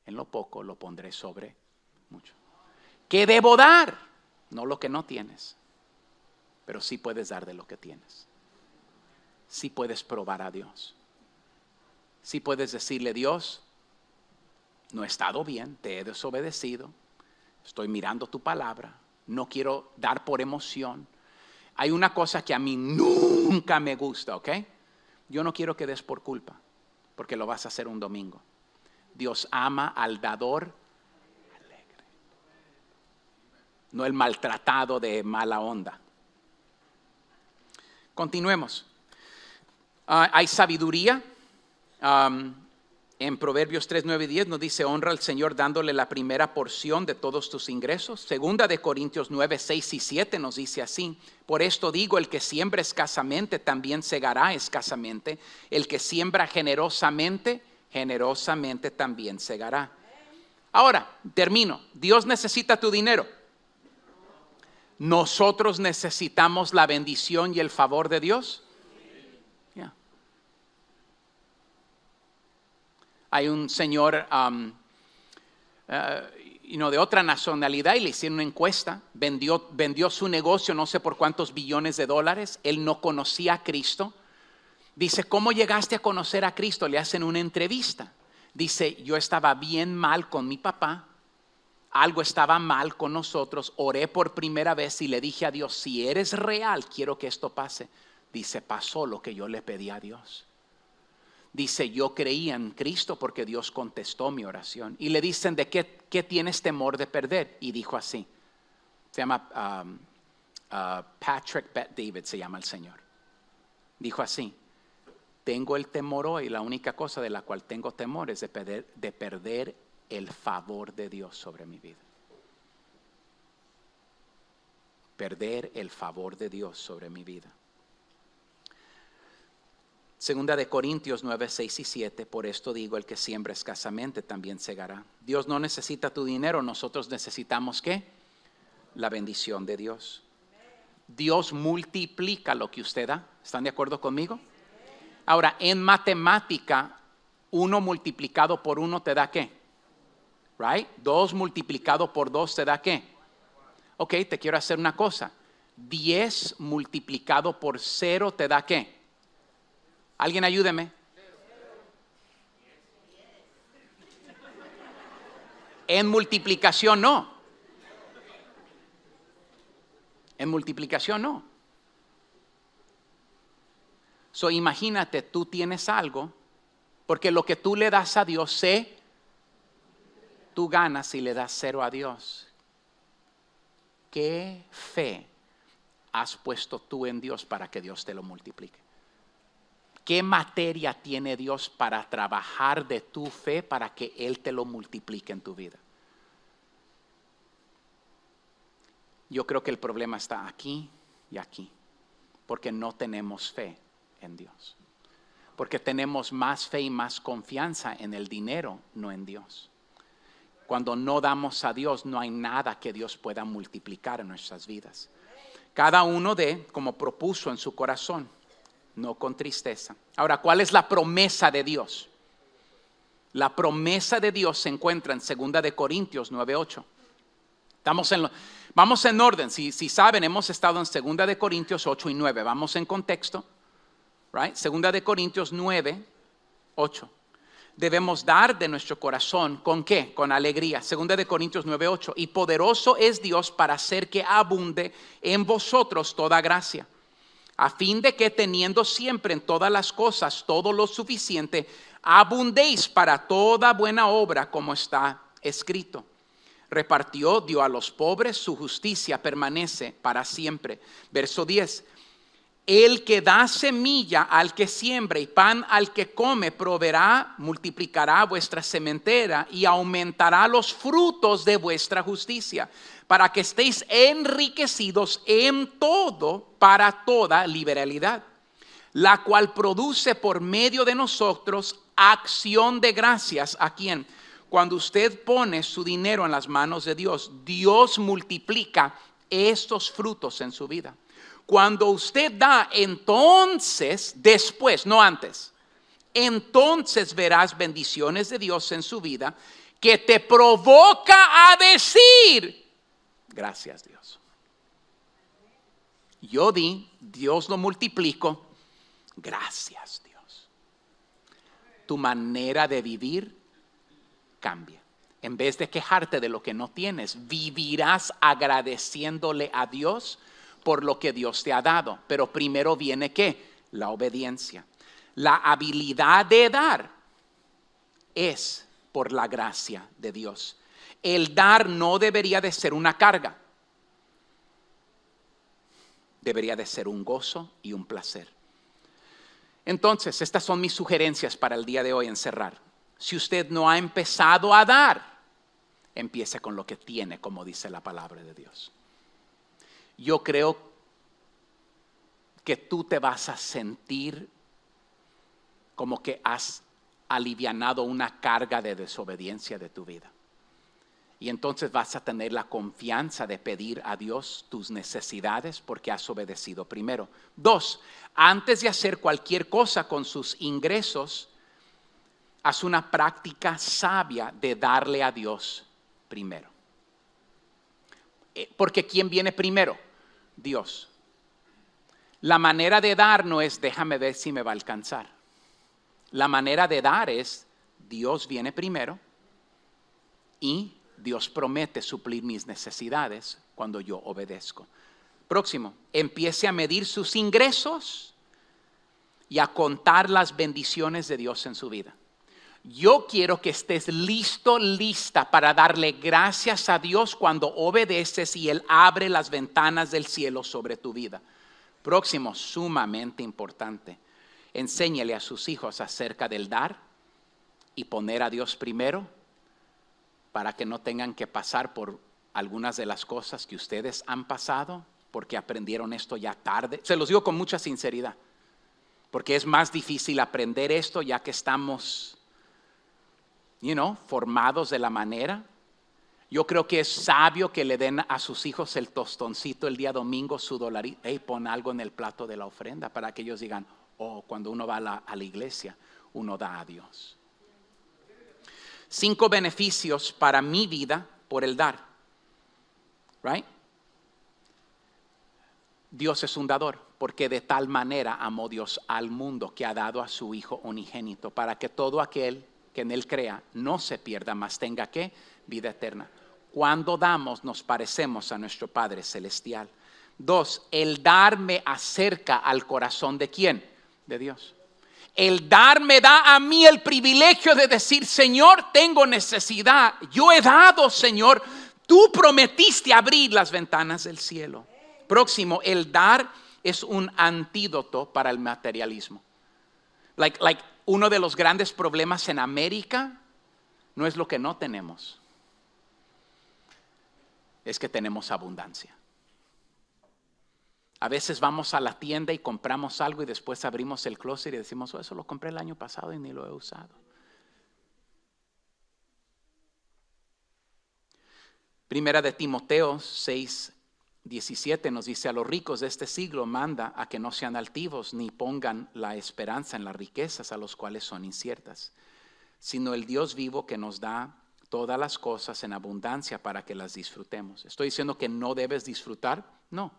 en lo poco lo pondré sobre mucho. ¿Qué debo dar? No lo que no tienes, pero sí puedes dar de lo que tienes. Sí puedes probar a Dios. Sí puedes decirle, Dios, no he estado bien, te he desobedecido, estoy mirando tu palabra, no quiero dar por emoción. Hay una cosa que a mí nunca me gusta, ¿ok? Yo no quiero que des por culpa, porque lo vas a hacer un domingo. Dios ama al dador alegre, no el maltratado de mala onda. Continuemos. Hay sabiduría. En Proverbios 3, 9 y 10 nos dice, honra al Señor dándole la primera porción de todos tus ingresos. Segunda de Corintios 9, 6 y 7 nos dice así, por esto digo, el que siembra escasamente también segará escasamente. El que siembra generosamente, generosamente también segará. Ahora, termino. Dios necesita tu dinero. Nosotros necesitamos la bendición y el favor de Dios. Hay un señor de otra nacionalidad y le hicieron una encuesta, vendió su negocio no sé por cuántos billones de dólares, él no conocía a Cristo. Dice, ¿cómo llegaste a conocer a Cristo? Le hacen una entrevista. Dice, yo estaba bien mal con mi papá, algo estaba mal con nosotros, oré por primera vez y le dije a Dios, si eres real, quiero que esto pase. Dice, pasó lo que yo le pedí a Dios. Dice, yo creía en Cristo porque Dios contestó mi oración. Y le dicen, ¿de qué tienes temor de perder? Y dijo así, se llama Patrick Bet-David, se llama el Señor. Dijo así, tengo el temor hoy, la única cosa de la cual tengo temor es de perder el favor de Dios sobre mi vida. Perder el favor de Dios sobre mi vida. Segunda de Corintios 9, 6 y 7, por esto digo, el que siembra escasamente también segará. Dios no necesita tu dinero, nosotros necesitamos ¿qué? La bendición de Dios. Dios multiplica lo que usted da. ¿Están de acuerdo conmigo? Ahora, en matemática, 1 multiplicado por 1 te da ¿qué? Right? 2 multiplicado por 2 te da ¿qué? Ok, te quiero hacer una cosa. 10 multiplicado por 0 te da ¿qué? Alguien ayúdeme. En multiplicación no. En multiplicación no. So, imagínate, tú tienes algo, porque lo que tú le das a Dios, tú ganas y le das 0 a Dios. ¿Qué fe has puesto tú en Dios para que Dios te lo multiplique? ¿Qué materia tiene Dios para trabajar de tu fe para que Él te lo multiplique en tu vida? Yo creo que el problema está aquí y aquí, porque no tenemos fe en Dios. Porque tenemos más fe y más confianza en el dinero, no en Dios. Cuando no damos a Dios, no hay nada que Dios pueda multiplicar en nuestras vidas. Cada uno como propuso en su corazón, no con tristeza. Ahora, ¿cuál es la promesa de Dios? La promesa de Dios se encuentra en 2 de Corintios 9:8. Vamos en orden. Si saben, hemos estado en 2 de Corintios 8 y 9. Vamos en contexto. Right? 2 de Corintios 9:8. Debemos dar de nuestro corazón, ¿con qué? Con alegría. 2 de Corintios 9:8. Y poderoso es Dios para hacer que abunde en vosotros toda gracia, a fin de que teniendo siempre en todas las cosas todo lo suficiente, abundéis para toda buena obra, como está escrito. Repartió, dio a los pobres, su justicia permanece para siempre. Verso 10. El que da semilla al que siembra y pan al que come, proveerá, multiplicará vuestra sementera y aumentará los frutos de vuestra justicia, para que estéis enriquecidos en todo para toda liberalidad, la cual produce por medio de nosotros acción de gracias. ¿A quién? Cuando usted pone su dinero en las manos de Dios, Dios multiplica estos frutos en su vida. Cuando usted da, entonces, después, no antes, entonces verás bendiciones de Dios en su vida que te provoca a decir, gracias Dios. Yo di, Dios lo multiplicó, gracias Dios. Tu manera de vivir cambia. En vez de quejarte de lo que no tienes, vivirás agradeciéndole a Dios por lo que Dios te ha dado. Pero primero viene ¿qué? La obediencia. La habilidad de dar es por la gracia de Dios. El dar no debería de ser una carga. Debería de ser un gozo y un placer. Entonces, estas son mis sugerencias para el día de hoy en cerrar. Si usted no ha empezado a dar, empiece con lo que tiene, como dice la palabra de Dios. Yo creo que tú te vas a sentir como que has alivianado una carga de desobediencia de tu vida. Y entonces vas a tener la confianza de pedir a Dios tus necesidades porque has obedecido primero. 2, antes de hacer cualquier cosa con sus ingresos, haz una práctica sabia de darle a Dios primero. Porque ¿quién viene primero? Dios. La manera de dar no es déjame ver si me va a alcanzar. La manera de dar es Dios viene primero y Dios promete suplir mis necesidades cuando yo obedezco. Próximo, empiece a medir sus ingresos y a contar las bendiciones de Dios en su vida. Yo quiero que estés lista para darle gracias a Dios cuando obedeces y Él abre las ventanas del cielo sobre tu vida. Próximo, sumamente importante. Enséñele a sus hijos acerca del dar y poner a Dios primero para que no tengan que pasar por algunas de las cosas que ustedes han pasado porque aprendieron esto ya tarde. Se los digo con mucha sinceridad, porque es más difícil aprender esto ya que estamos formados de la manera. Yo creo que es sabio que le den a sus hijos el tostoncito el día domingo, su dolarito. Hey, pon algo en el plato de la ofrenda para que ellos digan, cuando uno va a la iglesia, uno da a Dios. 5 beneficios para mi vida por el dar. Right? Dios es un dador, porque de tal manera amó Dios al mundo que ha dado a su Hijo unigénito para que todo aquel que en Él crea no se pierda, mas tenga ¿qué? Vida eterna. Cuando damos nos parecemos a nuestro Padre Celestial. 2, el dar me acerca al corazón ¿de quién? De Dios. El dar me da a mí el privilegio de decir, Señor, tengo necesidad. Yo he dado, Señor. Tú prometiste abrir las ventanas del cielo. Próximo, el dar es un antídoto para el materialismo. Uno de los grandes problemas en América no es lo que no tenemos, es que tenemos abundancia. A veces vamos a la tienda y compramos algo y después abrimos el closet y decimos, eso lo compré el año pasado y ni lo he usado. Primera de Timoteo 6:17 nos dice, a los ricos de este siglo manda a que no sean altivos ni pongan la esperanza en las riquezas, a los cuales son inciertas, sino el Dios vivo que nos da todas las cosas en abundancia para que las disfrutemos. ¿Estoy diciendo que no debes disfrutar? No.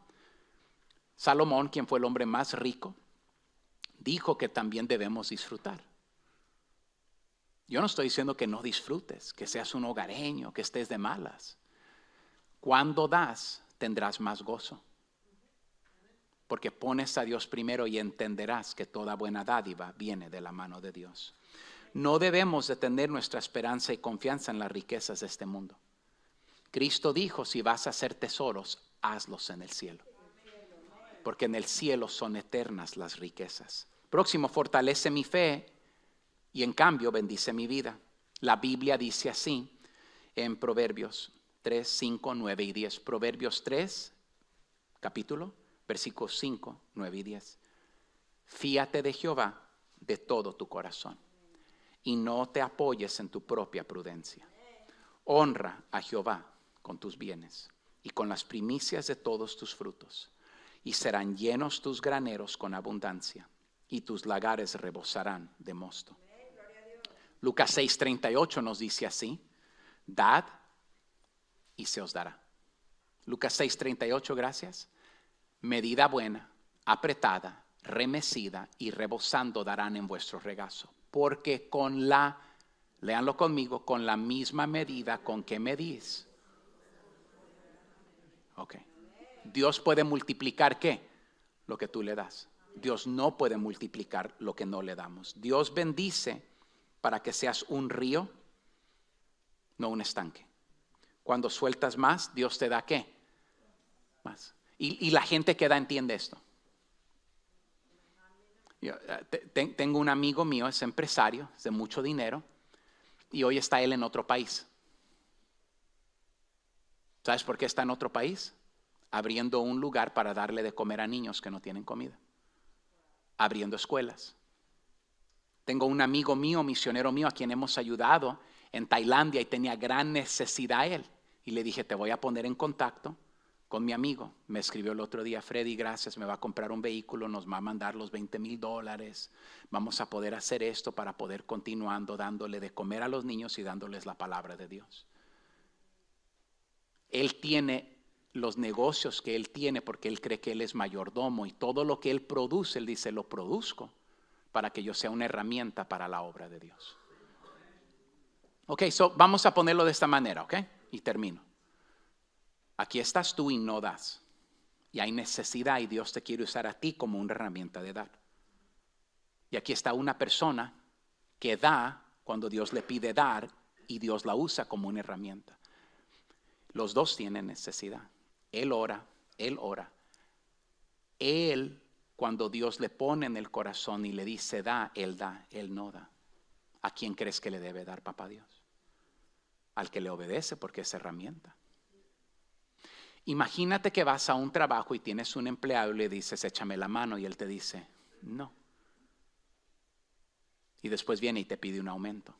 Salomón, quien fue el hombre más rico, dijo que también debemos disfrutar. Yo no estoy diciendo que no disfrutes, que seas un hogareño, que estés de malas. Cuando das, tendrás más gozo, porque pones a Dios primero y entenderás que toda buena dádiva viene de la mano de Dios. No debemos de tener nuestra esperanza y confianza en las riquezas de este mundo. Cristo dijo, si vas a hacer tesoros, hazlos en el cielo, porque en el cielo son eternas las riquezas. Próximo, fortalece mi fe y en cambio bendice mi vida. La Biblia dice así en Proverbios 3, 5, 9 y 10. Proverbios 3, capítulo, versículos 5, 9 y 10. Fíate de Jehová de todo tu corazón y no te apoyes en tu propia prudencia. Honra a Jehová con tus bienes y con las primicias de todos tus frutos, y serán llenos tus graneros con abundancia, y tus lagares rebosarán de mosto. Lucas 6:38 nos dice así, dad y se os dará. Lucas 6:38, gracias. Medida buena, apretada, remecida y rebosando darán en vuestro regazo. Porque léanlo conmigo, con la misma medida con que medís. Ok. Dios puede multiplicar ¿qué? Lo que tú le das. Dios no puede multiplicar lo que no le damos. Dios bendice para que seas un río, no un estanque. Cuando sueltas más, Dios te da ¿qué? Más. Y la gente que da entiende esto. Yo, tengo un amigo mío, es empresario, es de mucho dinero, y hoy está él en otro país. ¿Sabes por qué está en otro país? Abriendo un lugar para darle de comer a niños que no tienen comida. Abriendo escuelas. Tengo un amigo mío, misionero mío, a quien hemos ayudado en Tailandia y tenía gran necesidad él. Y le dije, te voy a poner en contacto con mi amigo. Me escribió el otro día, Freddy, gracias, me va a comprar un vehículo, nos va a mandar los $20,000. Vamos a poder hacer esto para poder continuando dándole de comer a los niños y dándoles la palabra de Dios. Él tiene los negocios que él tiene porque él cree que él es mayordomo y todo lo que él produce, él dice, lo produzco para que yo sea una herramienta para la obra de Dios. Ok, vamos a ponerlo de esta manera, ok, y termino. Aquí estás tú y no das. Y hay necesidad y Dios te quiere usar a ti como una herramienta de dar. Y aquí está una persona que da cuando Dios le pide dar y Dios la usa como una herramienta. Los dos tienen necesidad. Él ora, él ora. Él, cuando Dios le pone en el corazón y le dice da, él no da. ¿A quién crees que le debe dar papá Dios? Al que le obedece porque es herramienta. Imagínate que vas a un trabajo y tienes un empleado y le dices, échame la mano, y él te dice, no. Y después viene y te pide un aumento.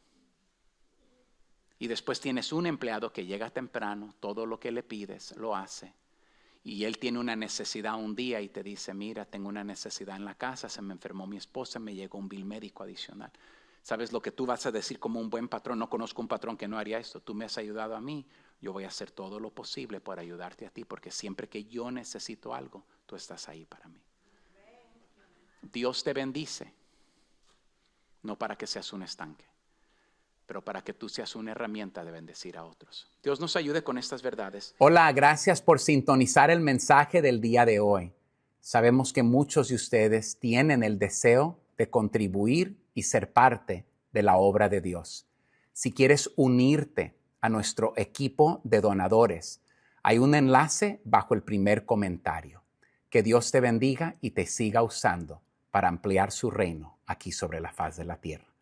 Y después tienes un empleado que llega temprano, todo lo que le pides lo hace. Y él tiene una necesidad un día y te dice, mira, tengo una necesidad en la casa, se me enfermó mi esposa, me llegó un bill médico adicional. ¿Sabes lo que tú vas a decir como un buen patrón? No conozco un patrón que no haría esto. Tú me has ayudado a mí, yo voy a hacer todo lo posible para ayudarte a ti, porque siempre que yo necesito algo, tú estás ahí para mí. Dios te bendice, no para que seas un estanque. pero para que tú seas una herramienta de bendecir a otros. Dios nos ayude con estas verdades. Hola, gracias por sintonizar el mensaje del día de hoy. Sabemos que muchos de ustedes tienen el deseo de contribuir y ser parte de la obra de Dios. Si quieres unirte a nuestro equipo de donadores, hay un enlace bajo el primer comentario. Que Dios te bendiga y te siga usando para ampliar su reino aquí sobre la faz de la tierra.